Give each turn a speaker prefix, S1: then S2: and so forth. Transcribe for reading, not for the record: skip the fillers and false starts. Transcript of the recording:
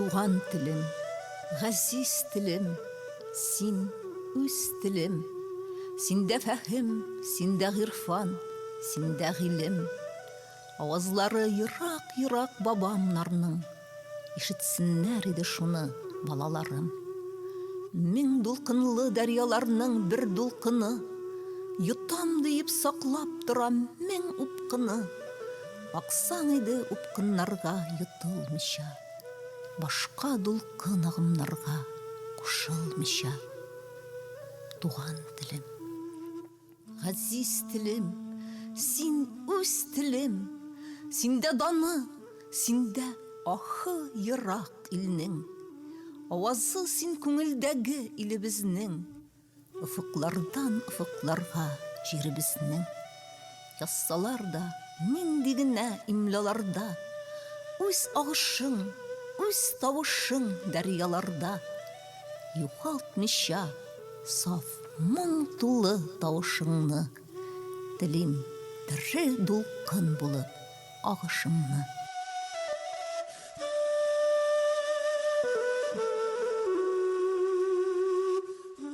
S1: Туган телем, газиз телем, син үз телем. Синдә фәһем, синдә гырфан, синдә гыйлем. Авазлары ерак-ерак бабамнарның, ишетсеннәр иде шуны балаларым. Мең дулкынлы дәрьяларның бер дулкыны, йотам диеп саклап торам мең упкыны. Аксаң иде упкыннарга йотылмыйча, башка дулкын агымнарга кушылмыйча. Туган телем, газиз телем, син үз телем. Синдә даны, синдә ахы ерак илнең. Авазы син күңелдәге илебезнең. Уфыклардан уфыкларга җиребезнең. Яссалар да, нинди генә имлаларда, үз агышың, үз тавышың дәрьяларда. Югалтмыйча саф моң тулы тавышыңны, телим тере дулкын булып агышыңны.